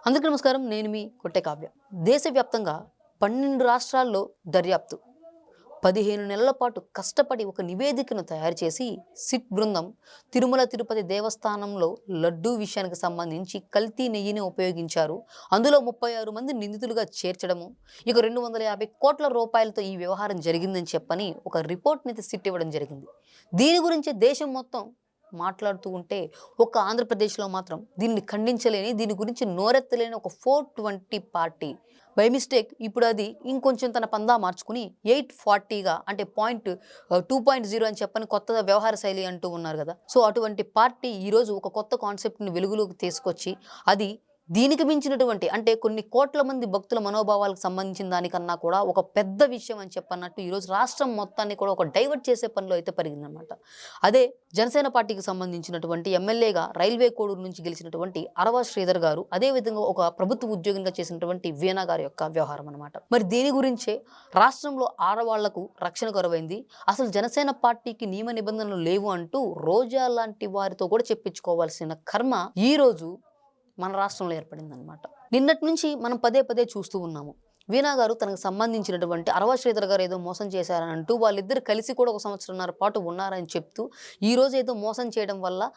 అందరికీ నమస్కారం. నేను మీ కొట్టె కావ్య. దేశవ్యాప్తంగా 12 రాష్ట్రాల్లో దర్యాప్తు 15 నెలల పాటు కష్టపడి ఒక నివేదికను తయారు చేసి సిట్ బృందం తిరుమల తిరుపతి దేవస్థానంలో లడ్డూ విషయానికి సంబంధించి కల్తీ నెయ్యిని ఉపయోగించారు. అందులో 36 మంది నిందితులుగా చేర్చడము, ఇక 250 కోట్ల రూపాయలతో ఈ వ్యవహారం జరిగిందని చెప్పని ఒక రిపోర్ట్ని సిట్ ఇవ్వడం జరిగింది. దీని గురించి దేశం మొత్తం మాట్లాడుతూ ఉంటే ఒక ఆంధ్రప్రదేశ్లో మాత్రం దీన్ని ఖండించలేని, దీని గురించి నోరెత్తలేని ఒక 420 పార్టీ బై మిస్టేక్ ఇప్పుడు అది ఇంకొంచెం తన పందా మార్చుకుని 840గా అంటే 2.0 అని చెప్పని కొత్త వ్యవహార శైలి అంటూ ఉన్నారు కదా. సో అటువంటి పార్టీ ఈరోజు ఒక కొత్త కాన్సెప్ట్ని వెలుగులోకి తీసుకొచ్చి అది దీనికి మించినటువంటి అంటే కొన్ని కోట్ల మంది భక్తుల మనోభావాలకు సంబంధించిన దానికన్నా కూడా ఒక పెద్ద విషయం అని చెప్పన్నట్టు ఈరోజు రాష్ట్రం మొత్తాన్ని కూడా ఒక డైవర్ట్ చేసే పనిలో అయితే పరిగిందనమాట. అదే జనసేన పార్టీకి సంబంధించినటువంటి ఎమ్మెల్యేగా రైల్వే కోడూరు నుంచి గెలిచినటువంటి అరవ శ్రీధర్ గారు, అదేవిధంగా ఒక ప్రభుత్వ ఉద్యోగంగా చేసినటువంటి వీణా గారి యొక్క వ్యవహారం అనమాట. మరి దీని గురించే రాష్ట్రంలో ఆడవాళ్లకు రక్షణ కరువైంది, అసలు జనసేన పార్టీకి నియమ నిబంధనలు లేవు అంటూ రోజా లాంటి వారితో కూడా చెప్పించుకోవాల్సిన కర్మ ఈరోజు మన రాష్ట్రంలో ఏర్పడిందనమాట. నిన్నటి నుంచి మనం పదే పదే చూస్తూ ఉన్నాము. వీణా గారు తనకు సంబంధించినటువంటి అరవ శ్రీధర్ గారు ఏదో మోసం చేశారని అంటూ వాళ్ళిద్దరు కలిసి కూడా 1 సంవత్సరంన్నర పాటు ఉన్నారని చెప్తూ ఈరోజు ఏదో మోసం చేయడం వల్ల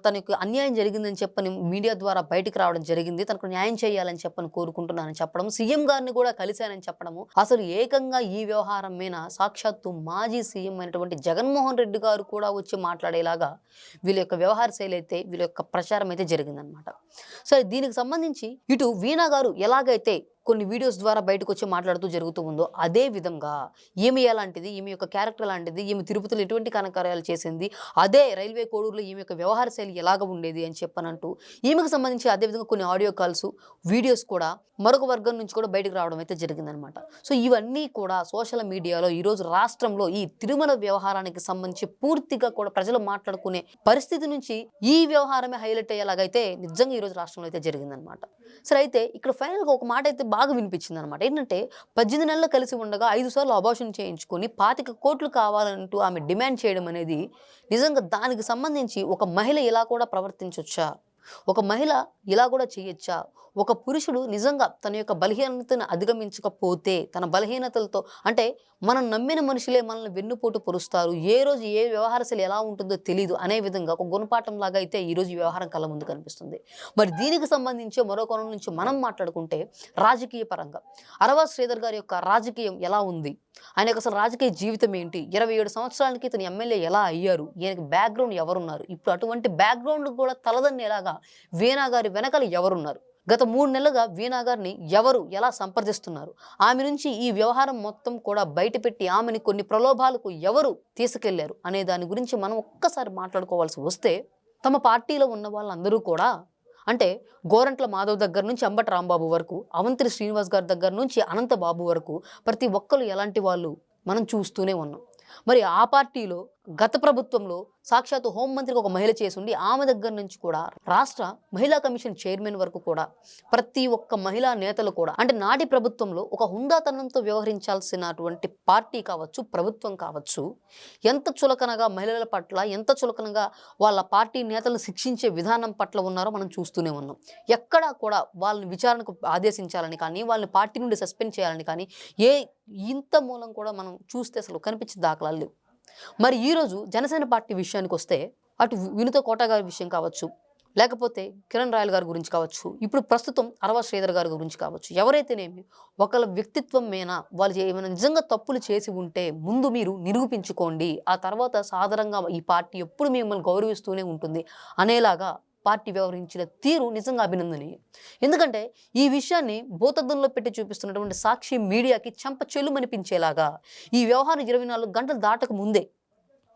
తనకు అన్యాయం జరిగిందని చెప్పని మీడియా ద్వారా బయటకు రావడం జరిగింది, తనకు న్యాయం చేయాలని చెప్పని కోరుకుంటున్నానని చెప్పడం, సీఎం గారిని కూడా కలిశానని చెప్పడము, అసలు ఏకంగా ఈ వ్యవహారం మీద సాక్షాత్తు మాజీ సీఎం అయినటువంటి జగన్మోహన్ రెడ్డి గారు కూడా వచ్చి మాట్లాడేలాగా వీళ్ళ యొక్క వ్యవహార శైలి అయితే, వీళ్ళ యొక్క ప్రచారం అయితే జరిగిందనమాట. సరే, దీనికి సంబంధించి ఇటు వీణా గారు ఎలాగైతే కొన్ని వీడియోస్ ద్వారా బయటకు వచ్చి మాట్లాడుతూ జరుగుతూ ఉందో అదే విధంగా ఈమె ఎలాంటిది, ఈమె యొక్క క్యారెక్టర్ లాంటిది, ఈమె తిరుపతిలో ఎటువంటి కనకార్యాలు చేసింది, అదే రైల్వే కోడూరులో ఈమె యొక్క వ్యవహార శైలి ఎలాగ ఉండేది అని చెప్పనంటూ ఈమెకు సంబంధించి అదేవిధంగా కొన్ని ఆడియో కాల్స్, వీడియోస్ కూడా మరొక వర్గం నుంచి కూడా బయటకు రావడం అయితే జరిగిందనమాట. సో ఇవన్నీ కూడా సోషల్ మీడియాలో ఈరోజు రాష్ట్రంలో ఈ తిరుమల వ్యవహారానికి సంబంధించి పూర్తిగా కూడా ప్రజలు మాట్లాడుకునే పరిస్థితి నుంచి ఈ వ్యవహారమే హైలైట్ అయ్యేలాగైతే నిజంగా ఈరోజు రాష్ట్రంలో అయితే జరిగిందనమాట. సరే, అయితే ఇక్కడ ఫైనల్గా ఒక మాట అయితే బాగా వినిపించింది అనమాట. ఏంటంటే 18 నెలలు కలిసి ఉండగా 5 సార్లు అబార్షన్ చేయించుకొని 25 కోట్లు కావాలంటూ ఆమె డిమాండ్ చేయడం అనేది నిజంగా దానికి సంబంధించి ఒక మహిళ ఇలా కూడా ప్రవర్తించొచ్చా, ఒక మహిళ ఇలా కూడా చేయొచ్చా, ఒక పురుషుడు నిజంగా తన యొక్క బలహీనతను అధిగమించకపోతే తన బలహీనతలతో అంటే మనం నమ్మిన మనుషులే మనల్ని వెన్నుపోటు పొరుస్తారు, ఏ రోజు ఏ వ్యవహారశైలి ఎలా ఉంటుందో తెలియదు అనే విధంగా ఒక గుణపాఠం లాగా అయితే ఈరోజు ఈ వ్యవహారం కళ్ళ ముందు కనిపిస్తుంది. మరి దీనికి సంబంధించి మరో కోణం నుంచి మనం మాట్లాడుకుంటే రాజకీయ పరంగా అరవ శ్రీధర్ గారి యొక్క రాజకీయం ఎలా ఉంది, ఆయన యొక్క అసలు రాజకీయ జీవితం ఏంటి, 27 సంవత్సరాలకి ఇతను ఎమ్మెల్యే ఎలా అయ్యారు, ఈయనకి బ్యాక్గ్రౌండ్ ఎవరున్నారు, ఇప్పుడు అటువంటి బ్యాక్గ్రౌండ్ కూడా తలదన్నేలాగా వీణా గారి వెనకాల ఎవరున్నారు, గత 3 నెలలుగా వీణా గారిని ఎవరు ఎలా సంప్రదిస్తున్నారు, ఆమె నుంచి ఈ వ్యవహారం మొత్తం కూడా బయటపెట్టి ఆమెని కొన్ని ప్రలోభాలకు ఎవరు తీసుకెళ్లారు అనే దాని గురించి మనం ఒక్కసారి మాట్లాడుకోవాల్సి వస్తే, తమ పార్టీలో ఉన్న వాళ్ళందరూ కూడా అంటే గోరంట్ల మాధవ్ దగ్గర నుంచి అంబటి రాంబాబు వరకు, అవంతి శ్రీనివాస్ గారి దగ్గర నుంచి అనంత బాబు వరకు ప్రతి ఒక్కరు ఎలాంటి వాళ్ళు మనం చూస్తూనే ఉన్నాం. మరి ఆ పార్టీలో గత ప్రభుత్వంలో సాక్షాత్తు హోంమంత్రికి ఒక మహిళ చేసుండి ఆమె దగ్గర నుంచి కూడా రాష్ట్ర మహిళా కమిషన్ చైర్మన్ వరకు కూడా ప్రతి ఒక్క మహిళా నేతలు కూడా అంటే నాటి ప్రభుత్వంలో ఒక హుందాతనంతో వ్యవహరించాల్సినటువంటి పార్టీ కావచ్చు, ప్రభుత్వం కావచ్చు, ఎంత చులకనగా మహిళల పట్ల, ఎంత చులకనగా వాళ్ళ పార్టీ నేతలను శిక్షించే విధానం పట్ల ఉన్నారో మనం చూస్తూనే ఉన్నాం. ఎక్కడా కూడా వాళ్ళని విచారణకు ఆదేశించాలని కానీ, వాళ్ళని పార్టీ నుండి సస్పెండ్ చేయాలని కానీ ఇంత మూలం కూడా మనం చూస్తే అసలు కనిపించే దాఖలాలు లేవు. మరి ఈరోజు జనసేన పార్టీ విషయానికి వస్తే అటు వినుత కోట గారి విషయం కావచ్చు, లేకపోతే కిరణ్ రాయల్ గారి గురించి కావచ్చు, ఇప్పుడు ప్రస్తుతం అరవ శ్రీధర్ గారి గురించి కావచ్చు, ఎవరైతేనేమి ఒకళ్ళ వ్యక్తిత్వం మీద వాళ్ళు ఏమైనా నిజంగా తప్పులు చేసి ఉంటే ముందు మీరు నిరూపించుకోండి, ఆ తర్వాత సాధారణంగా ఈ పార్టీ ఎప్పుడు మిమ్మల్ని గౌరవిస్తూనే ఉంటుంది అనేలాగా పార్టీ వ్యవహరించిన తీరు నిజంగా అభినందనీయం. ఎందుకంటే ఈ విషయాన్ని భూతద్దంలో పెట్టి చూపిస్తున్నటువంటి సాక్షి మీడియాకి చెంప చెల్లుమనిపించేలాగా ఈ వ్యవహారం 24 గంటలు దాటక ముందే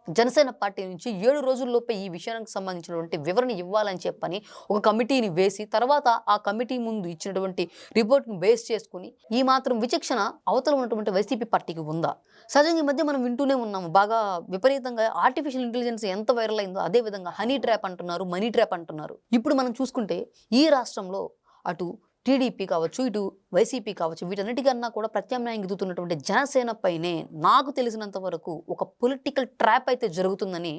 జనసేన పార్టీ నుంచి 7 రోజుల్లోపే ఈ విషయానికి సంబంధించినటువంటి వివరణ ఇవ్వాలని చెప్పని ఒక కమిటీని వేసి తర్వాత ఆ కమిటీ ముందు ఇచ్చినటువంటి రిపోర్ట్ని బేస్ చేసుకుని ఈ మాత్రం విచక్షణ అవతల ఉన్నటువంటి వైసీపీ పార్టీకి ఉందా? సహజంగా ఈ మధ్య మనం వింటూనే ఉన్నాము, బాగా విపరీతంగా ఆర్టిఫిషియల్ ఇంటెలిజెన్స్ ఎంత వైరల్ అయిందో అదే విధంగా హనీ ట్రాప్ అంటున్నారు, మనీ ట్రాప్ అంటున్నారు. ఇప్పుడు మనం చూసుకుంటే ఈ రాష్ట్రంలో అటు టీడీపీ కావచ్చు, ఇటు వైసీపీ కావచ్చు, వీటన్నిటికన్నా కూడా ప్రత్యామ్నాయం ఎదుగుతున్నటువంటి జనసేన పైనే నాకు తెలిసినంత వరకు ఒక పొలిటికల్ ట్రాప్ అయితే జరుగుతుందని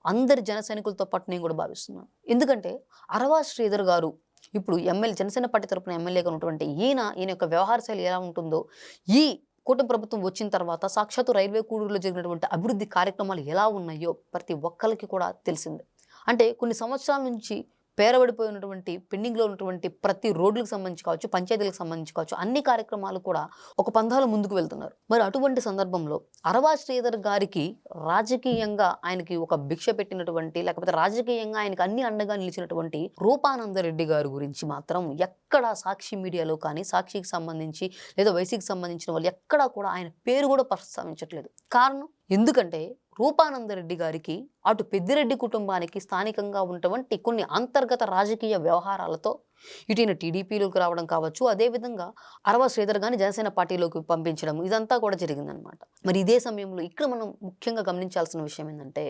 అందరి జన సైనికులతో పాటు నేను కూడా భావిస్తున్నాను. ఎందుకంటే అరవ శ్రీధర్ గారు ఇప్పుడు జనసేన పార్టీ తరపున ఎమ్మెల్యేగా ఉన్నటువంటి ఈయన యొక్క వ్యవహార శైలి ఎలా ఉంటుందో, ఈ కూటమి ప్రభుత్వం వచ్చిన తర్వాత సాక్షాత్తు రైల్వే కూడూరులో జరిగినటువంటి అభివృద్ధి కార్యక్రమాలు ఎలా ఉన్నాయో ప్రతి ఒక్కళ్ళకి కూడా తెలిసిందే. అంటే కొన్ని సంవత్సరాల నుంచి పేరబడిపోయి ఉన్నటువంటి పెండింగ్‌లో ఉన్నటువంటి ప్రతి రోడ్లకు సంబంధించి కావచ్చు, పంచాయతీలకు సంబంధించి కావచ్చు, అన్ని కార్యక్రమాలు కూడా ఒక పంథాలో ముందుకు వెళ్తున్నారు. మరి అటువంటి సందర్భంలో అరవ శ్రీధర్ గారికి రాజకీయంగా ఆయనకి ఒక భిక్ష పెట్టినటువంటి, లేకపోతే రాజకీయంగా ఆయనకి అన్ని అండగా నిలిచినటువంటి రూపానందరెడ్డి గారి గురించి మాత్రం ఎక్కడా సాక్షి మీడియాలో కానీ, సాక్షికి సంబంధించి లేదా వైసీకి సంబంధించిన వాళ్ళు ఎక్కడా కూడా ఆయన పేరు కూడా ప్రస్తావించట్లేదు. కారణం ఎందుకంటే రూపానందరెడ్డి గారికి అటు పెద్దిరెడ్డి కుటుంబానికి స్థానికంగా ఉన్నటువంటి కొన్ని అంతర్గత రాజకీయ వ్యవహారాలతో ఇటు టీడీపీలోకి రావడం కావచ్చు, అదేవిధంగా అరవ శ్రీధర్ గారిని జనసేన పార్టీలోకి పంపించడం ఇదంతా కూడా జరిగిందనమాట. మరి ఇదే సమయంలో ఇక్కడ మనం ముఖ్యంగా గమనించాల్సిన విషయం ఏంటంటే,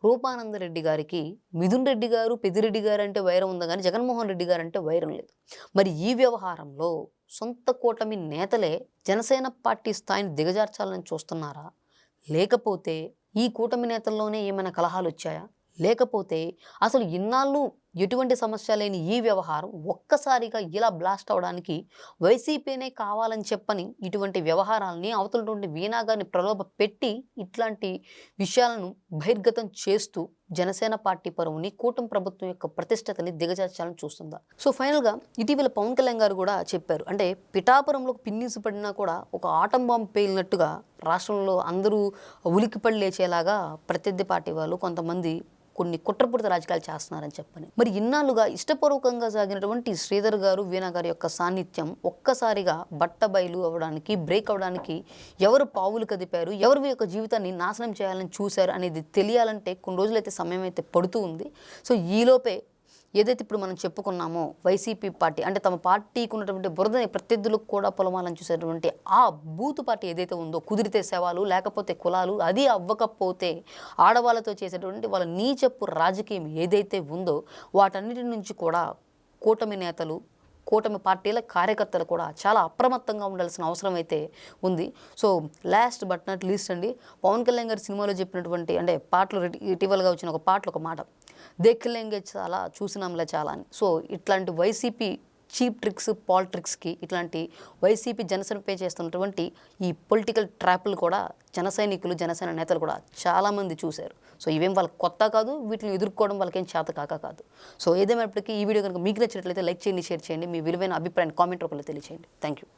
రూపానందరెడ్డి గారికి మిథున్ రెడ్డి గారు, పెద్దిరెడ్డి గారు అంటే వైరం ఉంది కానీ జగన్మోహన్ రెడ్డి గారు అంటే వైరం లేదు. మరి ఈ వ్యవహారంలో సొంత కూటమి నేతలే జనసేన పార్టీ స్థాయిని దిగజార్చాలని చూస్తున్నారా? లేకపోతే ఈ కూటమి నేతల్లోనే ఏమైనా కలహాలు వచ్చాయా? లేకపోతే అసలు ఇన్నాళ్ళు ఎటువంటి సమస్య లేని ఈ వ్యవహారం ఒక్కసారిగా ఇలా బ్లాస్ట్ అవడానికి వైసీపీనే కావాలని చెప్పని ఇటువంటి వ్యవహారాలని అవతలటువంటి వీణా గారిని ప్రలోభ పెట్టి ఇట్లాంటి విషయాలను బహిర్గతం చేస్తూ జనసేన పార్టీ పరువుని, కూటమి ప్రభుత్వం యొక్క ప్రతిష్టతని దిగజార్చాలని చూస్తుందా? సో ఫైనల్గా ఇటీవల పవన్ కళ్యాణ్ గారు కూడా చెప్పారు. అంటే పిఠాపురంలో పిన్నీసు పడినా కూడా ఒక ఆటం బాంబు పేలినట్టుగా రాష్ట్రంలో అందరూ ఉలిక్కిపడి లేచేలాగా ప్రత్యర్థి పార్టీ వాళ్ళు కొంతమంది కొన్ని కుట్రపూరిత రాజకీయాలు చేస్తున్నారని చెప్పని. మరి ఇన్నాళ్ళుగా ఇష్టపూర్వకంగా సాగినటువంటి శ్రీధర్ గారు, వీణా గారి యొక్క సాన్నిధ్యం ఒక్కసారిగా బట్టబయలు అవ్వడానికి, బ్రేక్ అవ్వడానికి ఎవరు పావులు కదిపారు, ఎవరి యొక్క జీవితాన్ని నాశనం చేయాలని చూశారు అనేది తెలియాలంటే కొన్ని రోజులైతే సమయం అయితే పడుతూ ఉంది. సో ఈలోపే ఏదైతే ఇప్పుడు మనం చెప్పుకున్నామో వైసీపీ పార్టీ అంటే తమ పార్టీకి ఉన్నటువంటి బురదని ప్రత్యర్థులకు కూడా పొలమాలని చూసేటువంటి ఆ బూతు పార్టీ ఏదైతే ఉందో, కుదిరితే శవాలు లేకపోతే కులాలు, అది అవ్వకపోతే ఆడవాళ్ళతో చేసేటువంటి వాళ్ళ నీచపు రాజకీయం ఏదైతే ఉందో వాటన్నిటి నుంచి కూడా కూటమి నేతలు, కూటమి పార్టీల కార్యకర్తలు కూడా చాలా అప్రమత్తంగా ఉండాల్సిన అవసరం అయితే ఉంది. So last but not least అండి, పవన్ కళ్యాణ్ గారి సినిమాలో చెప్పినటువంటి అంటే పాటలు ఇటీవలగా వచ్చిన ఒక పాటలు ఒక మాట, దేఖలేంగే చాలా చూసినాంలే చాలా అని. సో ఇట్లాంటి వైసీపీ చీప్ ట్రిక్స్, పాలిటిక్స్కి ఇట్లాంటి వైసీపీ జనసేనపై చేస్తున్నటువంటి ఈ పొలిటికల్ ట్రాప్లు కూడా జనసేన నేతలు కూడా చాలామంది చూశారు. సో ఇవేం వాళ్ళకి కొత్త కాదు, వీటిని ఎదుర్కోవడం వాళ్ళకేం చేత కాదు. సో ఏదేమైనప్పటికీ ఈ వీడియో కనుక మీకు నచ్చినట్లయితే లైక్ చేయండి, షేర్ చేయండి, మీ విలువైన అభిప్రాయాన్ని కామెంట్ రూపంలో తెలియచేయండి. Thank you.